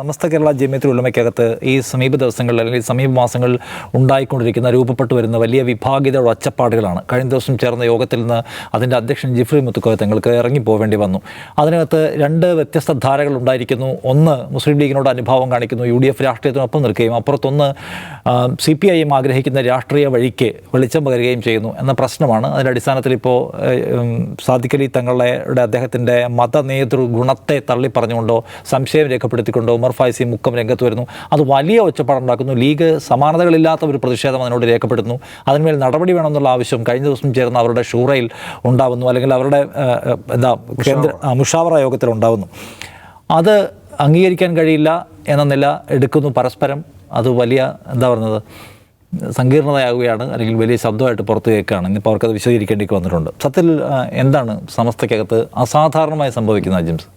സമസ്ത കേരള ജമിയത്തുൽ ഉലമയ്ക്കകത്ത് ഈ സമീപ ദിവസങ്ങളിൽ അല്ലെങ്കിൽ സമീപ മാസങ്ങളിൽ ഉണ്ടായിക്കൊണ്ടിരിക്കുന്ന രൂപപ്പെട്ടു വരുന്ന വലിയ വിഭാഗീയതയുടെ ഒച്ചപ്പാടുകളാണ്. കഴിഞ്ഞ ദിവസം ചേർന്ന യോഗത്തിൽ നിന്ന് അതിൻ്റെ അധ്യക്ഷൻ ജിഫ്രി മുത്തുക്കോയ തങ്ങൾക്ക് ഇറങ്ങിപ്പോവേണ്ടി വന്നു. അതിനകത്ത് രണ്ട് വ്യത്യസ്ത ധാരകൾ ഉണ്ടായിരിക്കുന്നു. ഒന്ന് മുസ്ലിം ലീഗിനോട് അനുഭാവം കാണിക്കുന്നു, UDF രാഷ്ട്രീയത്തിനൊപ്പം നിൽക്കുകയും അപ്പുറത്തൊന്ന് CPIM ആഗ്രഹിക്കുന്ന രാഷ്ട്രീയ വഴിക്ക് വെളിച്ചം പകരുകയും ചെയ്യുന്നു എന്ന പ്രശ്നമാണ്. അതിൻ്റെ അടിസ്ഥാനത്തിൽ ഇപ്പോൾ സാദിഖ് അലി തങ്ങളുടെ അദ്ദേഹത്തിൻ്റെ മതനേതൃ ഗുണത്തെ തള്ളിപ്പറഞ്ഞുകൊണ്ടോ സംശയം രേഖപ്പെടുത്തിക്കൊണ്ടോ ഉമർ ഫൈസി മുക്കം രംഗത്ത് വരുന്നു. അത് വലിയ ഒച്ചപ്പാടുണ്ടാക്കുന്നു. ലീഗ് സമാനതകളില്ലാത്ത ഒരു പ്രതിഷേധം അതിനോട് രേഖപ്പെടുത്തുന്നു. അതിന്മേൽ നടപടി വേണമെന്നുള്ള ആവശ്യം കഴിഞ്ഞ ദിവസം ചേർന്ന അവരുടെ ഷൂറയിൽ ഉണ്ടാകുന്നു, അല്ലെങ്കിൽ അവരുടെ മുഷാവറ യോഗത്തിൽ ഉണ്ടാകുന്നു. അത് അംഗീകരിക്കാൻ കഴിയില്ല എന്ന നില എടുക്കുന്നു പരസ്പരം. അത് വലിയ സങ്കീർണതയാവുകയാണ്, അല്ലെങ്കിൽ വലിയ ശബ്ദമായിട്ട് പുറത്തു കേൾക്കുകയാണ്. ഇന്നിപ്പോൾ അവർക്കത് വിശദീകരിക്കേണ്ടി വന്നിട്ടുണ്ട്. സത്യത്തിൽ എന്താണ് സമസ്തയ്ക്കകത്ത് അസാധാരണമായി സംഭവിക്കുന്നത് ജിംസ്?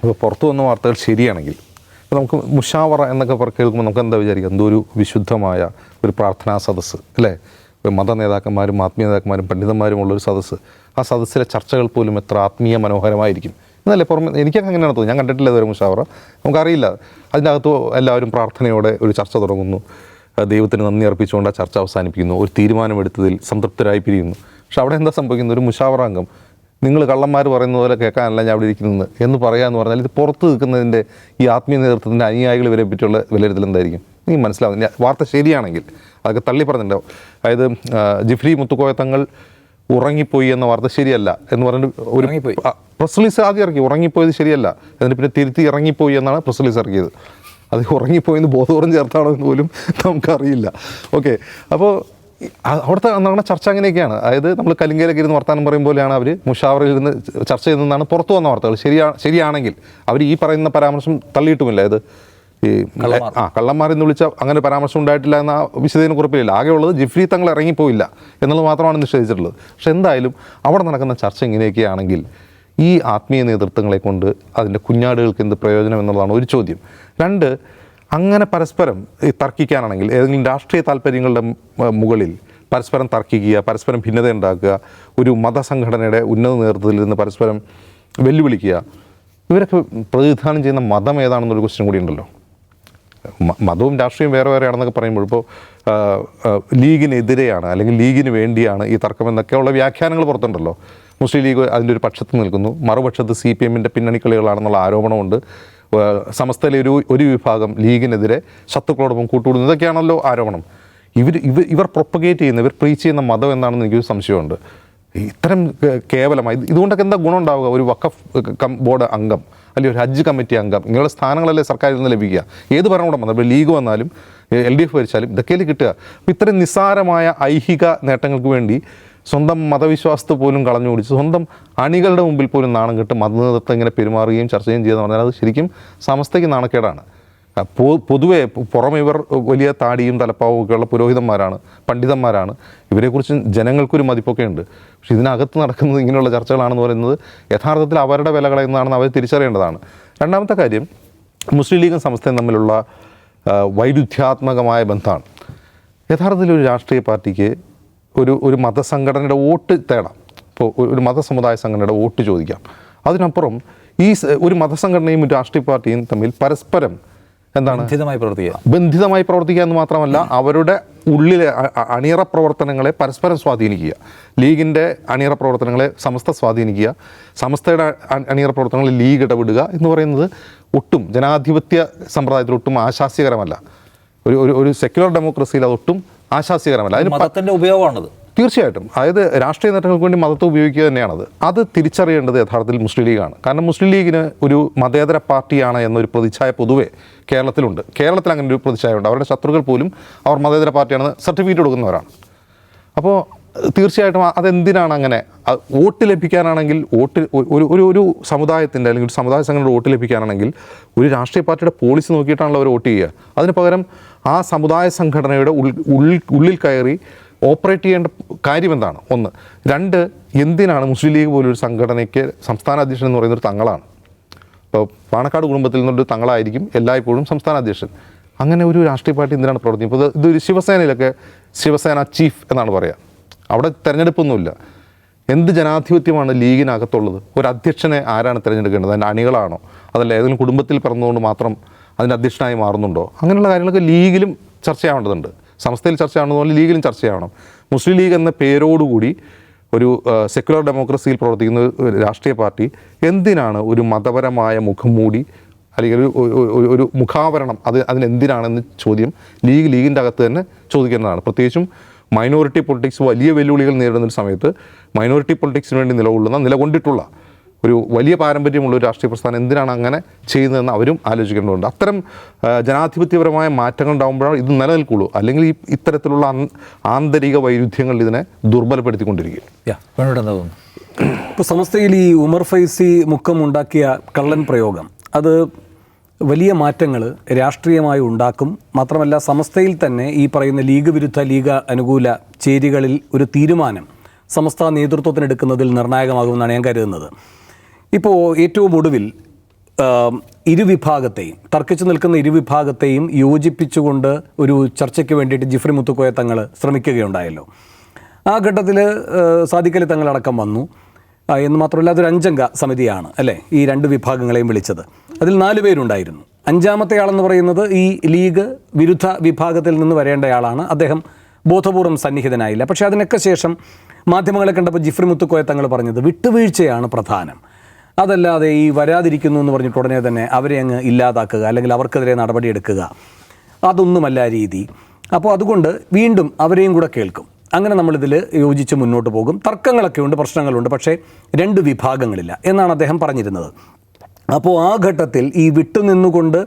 ഇപ്പോൾ പുറത്തു വന്ന വാർത്തകൾ ശരിയാണെങ്കിൽ ഇപ്പോൾ നമുക്ക് മുഷാവറ എന്നൊക്കെ കേൾക്കുമ്പോൾ നമുക്ക് എന്താ വിചാരിക്കുക, എന്തോ ഒരു വിശുദ്ധമായ ഒരു പ്രാർത്ഥനാ സദസ്സ് അല്ലേ, മത നേതാക്കന്മാരും ആത്മീയ നേതാക്കന്മാരും പണ്ഡിതന്മാരും ഉള്ളൊരു സദസ്സ്. ആ സദസ്സിലെ ചർച്ചകൾ പോലും എത്ര ആത്മീയ മനോഹരമായിരിക്കും എന്നല്ലേ പുറമെ എനിക്കൊക്കെ അങ്ങനെയാണ് തോന്നുന്നത്. ഞാൻ കണ്ടിട്ടില്ല ഇതുവരെ മുഷാവറ, നമുക്കറിയില്ല. അതിൻ്റെ അകത്ത് എല്ലാവരും പ്രാർത്ഥനയോടെ ഒരു ചർച്ച തുടങ്ങുന്നു, ദൈവത്തിന് നന്ദി അർപ്പിച്ചുകൊണ്ട് ആ ചർച്ച അവസാനിപ്പിക്കുന്നു, ഒരു തീരുമാനമെടുത്തതിൽ സംതൃപ്തരായി പിരിയുന്നു. പക്ഷെ അവിടെ എന്താ സംഭവിക്കുന്നത്? ഒരു മുഷാവറ അംഗം നിങ്ങൾ കള്ളന്മാർ പറയുന്ന പോലെ കേൾക്കാനല്ല ഞാൻ അവിടെ ഇരിക്കുന്നത് എന്ന് പറയാമെന്ന് പറഞ്ഞാൽ ഇത് പുറത്ത് നിൽക്കുന്നതിൻ്റെ ഈ ആത്മീയ നേതൃത്വത്തിൻ്റെ അനുയായികൾ ഇവരെ പറ്റിയുള്ള വിലയിരുത്തൽ എന്തായിരിക്കും? എനിക്ക് മനസ്സിലാവുന്നില്ല. വാർത്ത ശരിയാണെങ്കിൽ അതൊക്കെ തള്ളി പറഞ്ഞിട്ടുണ്ടാവും. അതായത് ജിഫ്രി മുത്തുക്കോയ തങ്ങൾ ഉറങ്ങിപ്പോയി എന്ന വാർത്ത ശരിയല്ല എന്ന് പറഞ്ഞിട്ട് ഒരു പ്രസ് റിലീസ് ആദ്യം ഇറക്കി. ഉറങ്ങിപ്പോയത് ശരിയല്ല, എന്നിട്ട് പിന്നെ തിരുത്തി ഇറങ്ങിപ്പോയി എന്നാണ് പ്രസ് റിലീസ് ഇറക്കിയത്. അത് ഉറങ്ങിപ്പോയെന്ന് ബോധപൂർവ്വം ചേർത്താണോ എന്ന് പോലും നമുക്കറിയില്ല. ഓക്കെ, അപ്പോൾ അവിടുത്തെ നടന്ന ചർച്ച അങ്ങനെയൊക്കെയാണ്. അതായത് നമ്മൾ കലിങ്കയിലൊക്കെ ഇരുന്ന് വർത്താനം പറയും പോലെയാണ് അവർ മുഷാവറയിൽ ഇരുന്ന് ചർച്ച ചെയ്തെന്നാണ് പുറത്തു വന്ന വാർത്തകൾ. ശരിയാണെങ്കിൽ അവർ ഈ പറയുന്ന പരാമർശം തള്ളിയിട്ടുമില്ല. അതായത് ഈ കള്ളന്മാരെന്ന് വിളിച്ച അങ്ങനെ പരാമർശം ഉണ്ടായിട്ടില്ല എന്ന വിശദീകരണ കുറിപ്പില്ല. ആകെയുള്ളത് ജിഫ്രി തങ്ങൾ ഇറങ്ങിപ്പോയില്ല എന്നുള്ളത് മാത്രമാണ് നിഷേധിച്ചിട്ടുള്ളത്. പക്ഷെ എന്തായാലും അവിടെ നടക്കുന്ന ചർച്ച ഇങ്ങനെയൊക്കെയാണെങ്കിൽ ഈ ആത്മീയ നേതൃത്വങ്ങളെ കൊണ്ട് അതിൻ്റെ കുഞ്ഞാടുകൾക്ക് എന്ത് പ്രയോജനം എന്നുള്ളതാണ് ഒരു ചോദ്യം. രണ്ട്, അങ്ങനെ പരസ്പരം ഈ തർക്കിക്കാനാണെങ്കിൽ ഏതെങ്കിലും രാഷ്ട്രീയ താല്പര്യങ്ങളുടെ മുകളിൽ പരസ്പരം തർക്കിക്കുക, പരസ്പരം ഭിന്നത ഉണ്ടാക്കുക, ഒരു മതസംഘടനയുടെ ഉന്നത നേതൃത്വത്തിൽ നിന്ന് പരസ്പരം വെല്ലുവിളിക്കുക, ഇവരൊക്കെ പ്രതിനിധാനം ചെയ്യുന്ന മതം ഏതാണെന്നൊരു ക്വസ്റ്റ്യൻ കൂടി ഉണ്ടല്ലോ. മതവും രാഷ്ട്രീയവും വേറെ വേറെയാണെന്നൊക്കെ പറയുമ്പോൾ ഇപ്പോൾ ലീഗിനെതിരെയാണ് അല്ലെങ്കിൽ ലീഗിന് വേണ്ടിയാണ് ഈ തർക്കം എന്നൊക്കെയുള്ള വ്യാഖ്യാനങ്ങൾ പുറത്തുണ്ടല്ലോ. മുസ്ലിം ലീഗ് അതിൻ്റെ ഒരു പക്ഷത്ത് നിൽക്കുന്നു, മറുപക്ഷത്ത് CPMൻ്റെ പിന്നണിക്കളികളാണെന്നുള്ള ആരോപണമുണ്ട്. സമസ്തയിലെ ഒരു വിഭാഗം ലീഗിനെതിരെ ശത്രുക്കളോടൊപ്പം കൂട്ടുകൂടുന്നു, ഇതൊക്കെയാണല്ലോ ആരോപണം. ഇവർ പ്രൊപ്പഗേറ്റ് ചെയ്യുന്ന, ഇവർ പ്രീച്ച് ചെയ്യുന്ന മതം എന്താണെന്ന് എനിക്കൊരു സംശയമുണ്ട്. ഇത്തരം കേവലമായി ഇതുകൊണ്ടൊക്കെ എന്താ ഗുണം ഉണ്ടാവുക? ഒരു വഖഫ് ബോർഡ് അംഗം അല്ലെങ്കിൽ ഒരു ഹജ്ജ് കമ്മിറ്റി അംഗം, ഇങ്ങനെയുള്ള സ്ഥാനങ്ങളല്ലേ സർക്കാരിൽ നിന്ന് ലഭിക്കുക? ഏത് ഭരണകൂടം വന്നാൽ, ഇപ്പോൾ ലീഗ് വന്നാലും LDF ഭരിച്ചാലും ഇതൊക്കെയല്ലേ കിട്ടുക? അപ്പോൾ ഇത്തരം നിസ്സാരമായ ഐഹിക നേട്ടങ്ങൾക്ക് വേണ്ടി സ്വന്തം മതവിശ്വാസത്തെ പോലും കളഞ്ഞു കുടിച്ച് സ്വന്തം അണികളുടെ മുമ്പിൽ പോലും നാണം കെട്ട് മതനേതൃത്വം ഇങ്ങനെ പെരുമാറുകയും ചർച്ചയും ചെയ്യുമെന്ന് പറഞ്ഞാൽ അത് ശരിക്കും സമസ്തയ്ക്ക് നാണക്കേടാണ്. പൊതുവെ പുറമെ ഇവർ വലിയ താടിയും തലപ്പാവും ഒക്കെയുള്ള പുരോഹിതന്മാരാണ്, പണ്ഡിതന്മാരാണ്. ഇവരെക്കുറിച്ച് ജനങ്ങൾക്കൊരു മതിപ്പൊക്കെ ഉണ്ട്. പക്ഷെ ഇതിനകത്ത് നടക്കുന്നത് ഇങ്ങനെയുള്ള ചർച്ചകളാണെന്ന് പറയുന്നത് യഥാർത്ഥത്തിൽ അവരുടെ വില കളയുന്നതാണെന്ന് അവർ തിരിച്ചറിയേണ്ടതാണ്. രണ്ടാമത്തെ കാര്യം, മുസ്ലിം ലീഗും സമസ്തയും തമ്മിലുള്ള വൈരുദ്ധ്യാത്മകമായ ബന്ധമാണ്. യഥാർത്ഥത്തിൽ ഒരു രാഷ്ട്രീയ പാർട്ടിക്ക് ഒരു മതസംഘടനയുടെ വോട്ട് തേടാം. ഇപ്പോൾ ഒരു മതസമുദായ സംഘടനയുടെ വോട്ട് ചോദിക്കാം. അതിനപ്പുറം ഈ ഒരു മതസംഘടനയും ഒരു രാഷ്ട്രീയ പാർട്ടിയും തമ്മിൽ പരസ്പരം ബന്ധിതമായി പ്രവർത്തിക്കുക എന്ന് മാത്രമല്ല അവരുടെ ഉള്ളിലെ അണിയറ പ്രവർത്തനങ്ങളെ പരസ്പരം സ്വാധീനിക്കുക. ലീഗിൻ്റെ അണിയറ പ്രവർത്തനങ്ങളെ സമസ്ത സ്വാധീനിക്കുക, സമസ്തയുടെ അണിയറ പ്രവർത്തനങ്ങളിൽ ലീഗ് ഇടപെടുക എന്ന് പറയുന്നത് ഒട്ടും ജനാധിപത്യ സമ്പ്രദായത്തിൽ ഒട്ടും ആശാസ്യകരമല്ല. ഒരു സെക്യുലർ ഡെമോക്രസിയിൽ അതൊട്ടും ആശാസ്യകരമല്ല. അതിന് മതത്തിൻ്റെ ഉപയോഗമാണത്. തീർച്ചയായിട്ടും. അതായത് രാഷ്ട്രീയ നേട്ടങ്ങൾക്ക് വേണ്ടി മതത്തെ ഉപയോഗിക്കുക തന്നെയാണത്. അത് തിരിച്ചറിയേണ്ടത് യഥാർത്ഥത്തിൽ മുസ്ലിം ലീഗാണ്. കാരണം മുസ്ലിം ലീഗിന് ഒരു മതേതര പാർട്ടിയാണ് എന്നൊരു പ്രതിച്ഛായ പൊതുവെ കേരളത്തിലുണ്ട്. കേരളത്തിൽ അങ്ങനെ ഒരു പ്രതിച്ഛായമുണ്ട്. അവരുടെ ശത്രുക്കൾ പോലും അവർ മതേതര പാർട്ടിയാണെന്ന് സർട്ടിഫിക്കറ്റ് കൊടുക്കുന്നവരാണ്. അപ്പോൾ തീർച്ചയായിട്ടും അതെന്തിനാണ് അങ്ങനെ? വോട്ട് ലഭിക്കാനാണെങ്കിൽ ഒരു സമുദായത്തിൻ്റെ അല്ലെങ്കിൽ ഒരു സമുദായ സംഘടനയുടെ വോട്ട് ലഭിക്കാനാണെങ്കിൽ ഒരു രാഷ്ട്രീയ പാർട്ടിയുടെ പോളിസി നോക്കിയിട്ടാണല്ലോ അവർ വോട്ട് ചെയ്യുക. അതിന് പകരം ആ സമുദായ സംഘടനയുടെ ഉള്ളിൽ കയറി ഓപ്പറേറ്റ് ചെയ്യേണ്ട കാര്യം എന്താണ്? ഒന്ന്. രണ്ട്, എന്തിനാണ് മുസ്ലിം ലീഗ് പോലൊരു സംഘടനയ്ക്ക് സംസ്ഥാന അധ്യക്ഷൻ എന്ന് പറയുന്നൊരു തങ്ങളാണ്. ഇപ്പോൾ പാണക്കാട് കുടുംബത്തിൽ നിന്നൊരു തങ്ങളായിരിക്കും എല്ലായ്പ്പോഴും സംസ്ഥാന അധ്യക്ഷൻ. അങ്ങനെ ഒരു രാഷ്ട്രീയ പാർട്ടി എന്തിനാണ് പ്രവർത്തിക്കുന്നത്? ഇപ്പോൾ ഇതൊരു ശിവസേനയിലൊക്കെ ശിവസേന ചീഫ് എന്നാണ് പറയുക. അവിടെ തിരഞ്ഞെടുപ്പൊന്നുമില്ല. എന്ത് ജനാധിപത്യമാണ് ലീഗിനകത്തുള്ളത്? ഒരു അധ്യക്ഷനെ ആരാണ് തിരഞ്ഞെടുക്കേണ്ടത്? അതിൻ്റെ അണികളാണോ? അതല്ല ഏതെങ്കിലും കുടുംബത്തിൽ പിറന്നുകൊണ്ട് മാത്രം അതിൻ്റെ അധ്യക്ഷനായി മാറുന്നുണ്ടോ, അങ്ങനെയുള്ള കാര്യങ്ങളൊക്കെ ലീഗിലും ചർച്ചയാവേണ്ടതുണ്ട്. സംസ്ഥയിൽ ചർച്ചയാവുന്നതുപോലെ ലീഗിലും ചർച്ചയാവണം. മുസ്ലിം ലീഗ് എന്ന പേരോടുകൂടി ഒരു സെക്യുലർ ഡെമോക്രസിയിൽ പ്രവർത്തിക്കുന്ന ഒരു രാഷ്ട്രീയ പാർട്ടി എന്തിനാണ് ഒരു മതപരമായ മുഖം മൂടി അല്ലെങ്കിൽ ഒരു മുഖാവരണം അതിനെന്തിനാണെന്ന് ചോദ്യം ലീഗിൻ്റെ അകത്ത് തന്നെ ചോദിക്കേണ്ടതാണ്. പ്രത്യേകിച്ചും മൈനോറിറ്റി പൊളിറ്റിക്സ് വലിയ വെല്ലുവിളികൾ നേരിടുന്ന ഒരു സമയത്ത് മൈനോറിറ്റി പൊളിറ്റിക്സിന് വേണ്ടി നിലകൊണ്ടിട്ടുള്ള ഒരു വലിയ പാരമ്പര്യമുള്ള ഒരു രാഷ്ട്രീയ പ്രസ്ഥാനം എന്തിനാണ് അങ്ങനെ ചെയ്യുന്നതെന്ന് അവരും ആലോചിക്കേണ്ടതുണ്ട്. അത്തരം ജനാധിപത്യപരമായ മാറ്റങ്ങൾ ഉണ്ടാകുമ്പോഴാണ് ഇത് നിലനിൽക്കുള്ളൂ. അല്ലെങ്കിൽ ഇത്തരത്തിലുള്ള ആന്തരിക വൈരുദ്ധ്യങ്ങൾ ഇതിനെ ദുർബലപ്പെടുത്തിക്കൊണ്ടിരിക്കും. ഇപ്പോൾ സമസ്തയിൽ ഈ ഉമർ ഫൈസി മുക്കം ഉണ്ടാക്കിയ കള്ളൻ പ്രയോഗം അത് വലിയ മാറ്റങ്ങൾ രാഷ്ട്രീയമായി ഉണ്ടാക്കും. മാത്രമല്ല സമസ്തയിൽ തന്നെ ഈ പറയുന്ന ലീഗ് വിരുദ്ധ ലീഗ് അനുകൂല ചേരികളിൽ ഒരു തീരുമാനം സമസ്ത നേതൃത്വത്തിനെടുക്കുന്നതിൽ നിർണായകമാകുമെന്നാണ് ഞാൻ കരുതുന്നത്. ഇപ്പോൾ ഏറ്റവും ഒടുവിൽ ഇരുവിഭാഗത്തെയും തർക്കിച്ചു നിൽക്കുന്ന ഇരുവിഭാഗത്തെയും യോജിപ്പിച്ചുകൊണ്ട് ഒരു ചർച്ചയ്ക്ക് വേണ്ടിയിട്ട് ജിഫ്രി മുത്തുക്കോയ തങ്ങൾ ശ്രമിക്കുകയുണ്ടായല്ലോ. ആ ഘട്ടത്തിൽ സാദിഖലി തങ്ങളടക്കം വന്നു എന്ന് മാത്രമല്ല അതൊരു 5 അംഗ സമിതിയാണ് അല്ലേ ഈ 2 വിഭാഗങ്ങളെയും വിളിച്ചത്. അതിൽ 4 പേരുണ്ടായിരുന്നു. 5ാമത്തെ ആളെന്ന് പറയുന്നത് ഈ ലീഗ് വിരുദ്ധ വിഭാഗത്തിൽ നിന്ന് വരേണ്ടയാളാണ്. അദ്ദേഹം ബോധപൂർവം സന്നിഹിതനായില്ല. പക്ഷേ അതിനൊക്കെ ശേഷം മാധ്യമങ്ങളെ കണ്ടപ്പോൾ ജിഫ്രി മുത്തുക്കോയ തങ്ങൾ പറഞ്ഞത് വിട്ടുവീഴ്ചയാണ് പ്രധാനം, അതല്ലാതെ ഈ വരാതിരിക്കുന്നു എന്ന് പറഞ്ഞിട്ട് ഉടനെ തന്നെ അവരെ അങ്ങ് ഇല്ലാതാക്കുക അല്ലെങ്കിൽ അവർക്കെതിരെ നടപടിയെടുക്കുക അതൊന്നുമല്ല രീതി. അപ്പോൾ അതുകൊണ്ട് വീണ്ടും അവരെയും കൂടെ കേൾക്കും. അങ്ങനെ നമ്മളിതിൽ യോജിച്ച് മുന്നോട്ട് പോകും. തർക്കങ്ങളൊക്കെ ഉണ്ട്, പ്രശ്നങ്ങളുണ്ട്, പക്ഷേ 2 വിഭാഗങ്ങളില്ല എന്നാണ് അദ്ദേഹം പറഞ്ഞിരുന്നത്. അപ്പോൾ ആ ഘട്ടത്തിൽ ഈ വിട്ടുനിന്നുകൊണ്ട്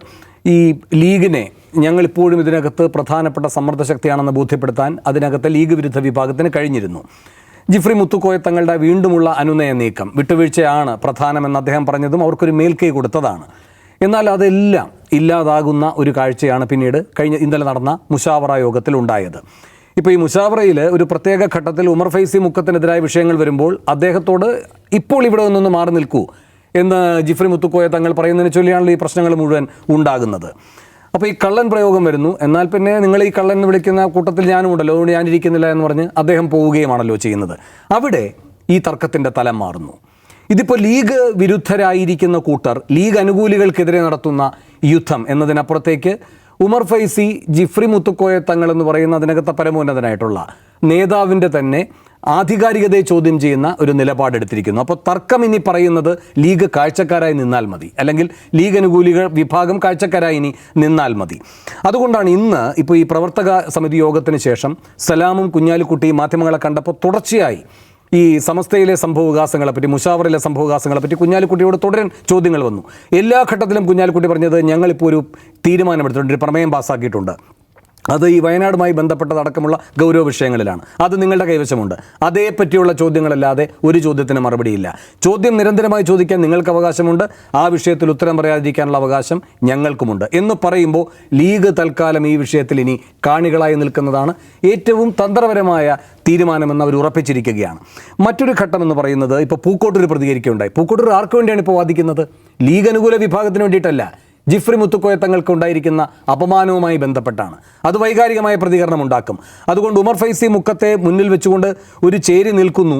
ഈ ലീഗിനെ ഞങ്ങളിപ്പോഴും ഇതിനകത്ത് പ്രധാനപ്പെട്ട സമ്മർദ്ദ ശക്തിയാണെന്ന് ബോധ്യപ്പെടുത്താൻ അതിനകത്ത് ലീഗ് വിരുദ്ധ വിഭാഗത്തിന് കഴിഞ്ഞിരുന്നു. ജിഫ്രി മുത്തുക്കോയ തങ്ങളുടെ വീണ്ടുമുള്ള അനുനയ നീക്കം വിട്ടുവീഴ്ചയാണ് പ്രധാനമെന്ന് അദ്ദേഹം പറഞ്ഞതും അവർക്കൊരു മേൽക്കൈ കൊടുത്തതാണ്. എന്നാൽ അതെല്ലാം ഇല്ലാതാകുന്ന ഒരു കാഴ്ചയാണ് പിന്നീട് ഇന്നലെ നടന്ന മുശാവറ യോഗത്തിൽ ഉണ്ടായത്. ഇപ്പോൾ ഈ മുശാവറയിൽ ഒരു പ്രത്യേക ഘട്ടത്തിൽ ഉമർ ഫൈസി മുക്കത്തിനെതിരായ വിഷയങ്ങൾ വരുമ്പോൾ അദ്ദേഹത്തോട് ഇപ്പോൾ ഇവിടെ നിന്നൊന്ന് മാറി നിൽക്കൂ എന്ന് ജിഫ്രി മുത്തുക്കോയ തങ്ങൾ പറയുന്നതിനെ ചൊല്ലിയാണല്ലോ ഈ പ്രശ്നങ്ങൾ മുഴുവൻ ഉണ്ടാകുന്നത്. അപ്പോൾ ഈ കള്ളൻ പ്രയോഗം വരുന്നു. എന്നാൽ പിന്നെ നിങ്ങൾ ഈ കള്ളൻ എന്ന് വിളിക്കുന്ന കൂട്ടത്തിൽ ഞാനും ഉണ്ടല്ലോ, അതുകൊണ്ട് ഞാനിരിക്കുന്നില്ല എന്ന് പറഞ്ഞ് അദ്ദേഹം പോവുകയുമാണല്ലോ ചെയ്യുന്നത്. അവിടെ ഈ തർക്കത്തിൻ്റെ തലം മാറുന്നു. ഇതിപ്പോൾ ലീഗ് വിരുദ്ധരായിരിക്കുന്ന കൂട്ടർ ലീഗ് അനുകൂലികൾക്കെതിരെ നടത്തുന്ന യുദ്ധം എന്നതിനപ്പുറത്തേക്ക് ഉമർ ഫൈസി ജിഫ്രി മുത്തുക്കോയ തങ്ങൾ എന്ന് പറയുന്ന അതിനകത്തെ പരമോന്നതനായിട്ടുള്ള നേതാവിൻ്റെ തന്നെ ആധികാരികതയെ ചോദ്യം ചെയ്യുന്ന ഒരു നിലപാടെടുത്തിരിക്കുന്നു. അപ്പോൾ തർക്കം ഇനി പറയുന്നത് ലീഗ് കാഴ്ചക്കാരായി നിന്നാൽ മതി, അല്ലെങ്കിൽ ലീഗ് അനുകൂലികൾ വിഭാഗം കാഴ്ചക്കാരായി ഇനി നിന്നാൽ മതി. അതുകൊണ്ടാണ് ഇന്ന് ഇപ്പോൾ ഈ പ്രവർത്തക സമിതി യോഗത്തിന് ശേഷം സലാമും കുഞ്ഞാലിക്കുട്ടിയും മാധ്യമങ്ങളെ കണ്ടപ്പോൾ തുടർച്ചയായി ഈ സമസ്തയിലെ സംഭവവികാസങ്ങളെപ്പറ്റി മുശാവറയിലെ സംഭവവികാസങ്ങളെപ്പറ്റി കുഞ്ഞാലിക്കുട്ടിയോട് തുടരൻ ചോദ്യങ്ങൾ വന്നു. എല്ലാ ഘട്ടത്തിലും കുഞ്ഞാലിക്കുട്ടി പറഞ്ഞത് ഞങ്ങളിപ്പോൾ ഒരു തീരുമാനമെടുത്തിട്ടുണ്ട്, ഒരു പ്രമേയം പാസ്സാക്കിയിട്ടുണ്ട്, അത് ഈ വയനാടുമായി ബന്ധപ്പെട്ടതടക്കമുള്ള ഗൗരവ വിഷയങ്ങളിലാണ്, അത് നിങ്ങളുടെ കൈവശമുണ്ട്. അതേപ്പറ്റിയുള്ള ചോദ്യങ്ങളല്ലാതെ ഒരു ചോദ്യത്തിന് മറുപടിയില്ല. ചോദ്യം നിരന്തരമായി ചോദിക്കാൻ നിങ്ങൾക്ക് അവകാശമുണ്ട്, ആ വിഷയത്തിൽ ഉത്തരം പറയാതിരിക്കാനുള്ള അവകാശം ഞങ്ങൾക്കുമുണ്ട് എന്ന് പറയുമ്പോൾ ലീഗ് തൽക്കാലം ഈ വിഷയത്തിൽ ഇനി കാണികളായി നിൽക്കുന്നതാണ് ഏറ്റവും തന്ത്രപരമായ തീരുമാനമെന്ന് അവർ ഉറപ്പിച്ചിരിക്കുകയാണ്. മറ്റൊരു ഘട്ടം എന്ന് പറയുന്നത് ഇപ്പോൾ പൂക്കോട്ടൂർ പ്രതികരിക്കുകയുണ്ടായി. പൂക്കോട്ടൂർ ആർക്ക് വേണ്ടിയാണ് ഇപ്പോൾ വാദിക്കുന്നത്? ലീഗ് അനുകൂല വിഭാഗത്തിന് വേണ്ടിയിട്ടല്ല, ജിഫ്രി മുത്തുക്കോയ തങ്ങൾക്ക് ഉണ്ടായിരിക്കുന്ന അപമാനവുമായി ബന്ധപ്പെട്ടാണ്. അത് വൈകാരികമായ പ്രതികരണം ഉണ്ടാക്കും. അതുകൊണ്ട് ഉമർ ഫൈസി മുക്കത്തെ മുന്നിൽ വെച്ചുകൊണ്ട് ഒരു ചേരി നിൽക്കുന്നു.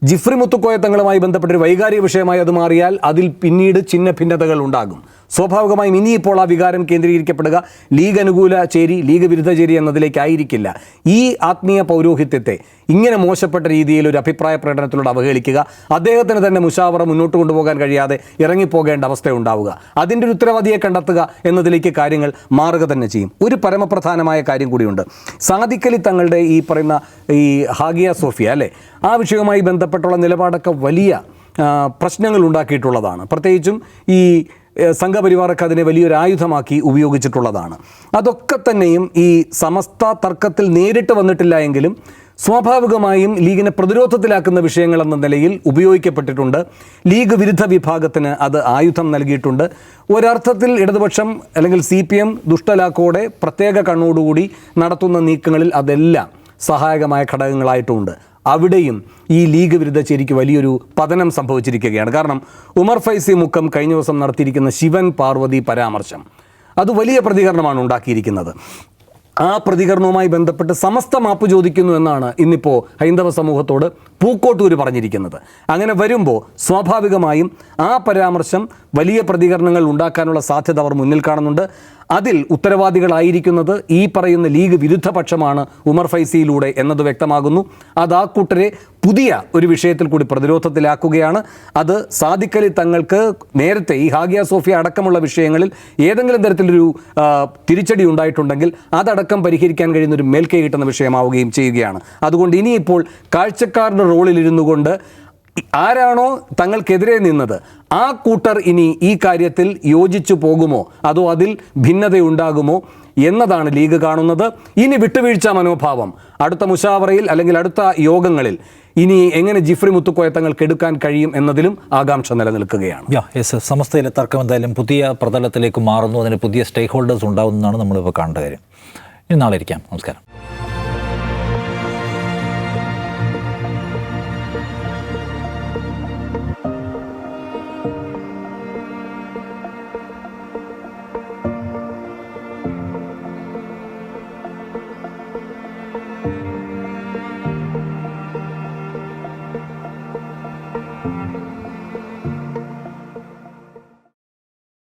ജിഫ്രി മുത്തുക്കോയ തങ്ങളുമായി ബന്ധപ്പെട്ടൊരു വൈകാരിക വിഷയമായി അത് മാറിയാൽ അതിൽ പിന്നീട് ചിഹ്ന ഭിന്നതകൾ ഉണ്ടാകും. സ്വാഭാവികമായും ഇനിയിപ്പോൾ ആ വികാരം കേന്ദ്രീകരിക്കപ്പെടുക ലീഗ് അനുകൂല ചേരി ലീഗ് വിരുദ്ധ ചേരി എന്നതിലേക്കായിരിക്കില്ല. ഈ ആത്മീയ പൗരോഹിത്യത്തെ ഇങ്ങനെ മോശപ്പെട്ട രീതിയിൽ ഒരു അഭിപ്രായ പ്രകടനത്തിലൂടെ അവഹേളിക്കുക, അദ്ദേഹത്തിന് തന്നെ മുശാവറ മുന്നോട്ട് കൊണ്ടുപോകാൻ കഴിയാതെ ഇറങ്ങിപ്പോകേണ്ട അവസ്ഥയുണ്ടാവുക, അതിൻ്റെ ഒരു ഉത്തരവാദിയെ കണ്ടെത്തുക എന്നതിലേക്ക് കാര്യങ്ങൾ മാറുക തന്നെ ചെയ്യും. ഒരു പരമപ്രധാനമായ കാര്യം കൂടിയുണ്ട്. സാദിഖലി തങ്ങളുടെ ഈ പറയുന്ന ഈ ഹാഗിയ സോഫിയ അല്ലേ, ആ വിഷയവുമായി ബന്ധപ്പെട്ടുള്ള നിലപാടൊക്കെ വലിയ പ്രശ്നങ്ങൾ ഉണ്ടാക്കിയിട്ടുള്ളതാണ്. പ്രത്യേകിച്ചും ഈ സംഘപരിവാറൊക്കെ അതിനെ വലിയൊരു ആയുധമാക്കി ഉപയോഗിച്ചിട്ടുള്ളതാണ്. അതൊക്കെ തന്നെയും ഈ സമസ്ത തർക്കത്തിൽ നേരിട്ട് വന്നിട്ടില്ല എങ്കിലും സ്വാഭാവികമായും ലീഗിനെ പ്രതിരോധത്തിലാക്കുന്ന വിഷയങ്ങൾ എന്ന നിലയിൽ ഉപയോഗിക്കപ്പെട്ടിട്ടുണ്ട്. ലീഗ് വിരുദ്ധ വിഭാഗത്തിന് അത് ആയുധം നൽകിയിട്ടുണ്ട്. ഒരർത്ഥത്തിൽ ഇടതുപക്ഷം അല്ലെങ്കിൽ CPM ദുഷ്ടലാക്കോടെ പ്രത്യേക കണ്ണോടുകൂടി നടത്തുന്ന നീക്കങ്ങളിൽ അതെല്ലാം സഹായകമായ ഘടകങ്ങളായിട്ടുമുണ്ട്. അവിടെയും ഈ ലീഗ് വിരുദ്ധ ചേരിക്ക് വലിയൊരു പതനം സംഭവിച്ചിരിക്കുകയാണ്. കാരണം ഉമർ ഫൈസി മുക്കം കഴിഞ്ഞ ദിവസം നടത്തിയിരിക്കുന്ന ശിവൻ പാർവതി പരാമർശം അത് വലിയ പ്രതികരണമാണ് ഉണ്ടാക്കിയിരിക്കുന്നത്. ആ പ്രതികരണവുമായി ബന്ധപ്പെട്ട് സമസ്ത മാപ്പ് ചോദിക്കുന്നു എന്നാണ് ഇന്നിപ്പോൾ ഹൈന്ദവ സമൂഹത്തോട് പൂക്കോട്ടൂർ പറഞ്ഞിരിക്കുന്നത്. അങ്ങനെ വരുമ്പോൾ സ്വാഭാവികമായും ആ പരാമർശം വലിയ പ്രതികരണങ്ങൾ ഉണ്ടാക്കാനുള്ള സാധ്യത അവർ മുന്നിൽ കാണുന്നുണ്ട്. അതിൽ ഉത്തരവാദികളായിരിക്കുന്നത് ഈ പറയുന്ന ലീഗ് വിരുദ്ധ പക്ഷമാണ് ഉമർ ഫൈസിയിലൂടെ എന്നത് വ്യക്തമാകുന്നു. അത് ആ കൂട്ടരെ പുതിയ ഒരു വിഷയത്തിൽ കൂടി പ്രതിരോധത്തിലാക്കുകയാണ്. അത് സാദിഖ് അലി തങ്ങൾക്ക് നേരത്തെ ഈ ഹാഗിയ സോഫിയ അടക്കമുള്ള വിഷയങ്ങളിൽ ഏതെങ്കിലും തരത്തിലൊരു തിരിച്ചടി ഉണ്ടായിട്ടുണ്ടെങ്കിൽ അതടക്കം പരിഹരിക്കാൻ കഴിയുന്ന ഒരു മേൽക്കൈ കിട്ടുന്ന വിഷയമാവുകയും ചെയ്യുകയാണ്. അതുകൊണ്ട് ഇനിയിപ്പോൾ കാഴ്ചക്കാരുടെ റോളിലിരുന്നു കൊണ്ട് ആരാണോ തങ്ങൾക്കെതിരെ നിന്നത് ആ കൂട്ടർ ഇനി ഈ കാര്യത്തിൽ യോജിച്ചു പോകുമോ അതോ അതിൽ ഭിന്നതയുണ്ടാകുമോ എന്നതാണ് ലീഗ് കാണുന്നത്. ഇനി വിട്ടുവീഴ്ച മനോഭാവം അടുത്ത മുശാവറയിൽ അല്ലെങ്കിൽ അടുത്ത യോഗങ്ങളിൽ ഇനി എങ്ങനെ ജിഫ്രി മുത്തുക്കോയ തങ്ങൾക്ക് എടുക്കാൻ കഴിയും എന്നതിലും ആകാംക്ഷ നിലനിൽക്കുകയാണ്. സമസ്തയിലെ തർക്കം എന്തായാലും പുതിയ പ്രതലത്തിലേക്ക് മാറുന്നു. അതിന് പുതിയ സ്റ്റേക്ക് ഹോൾഡേഴ്സ് ഉണ്ടാകുന്നതാണ് നമ്മളിപ്പോൾ കാണേണ്ട കാര്യം. ഇനി നാളെ ഇരിക്കാം. നമസ്കാരം.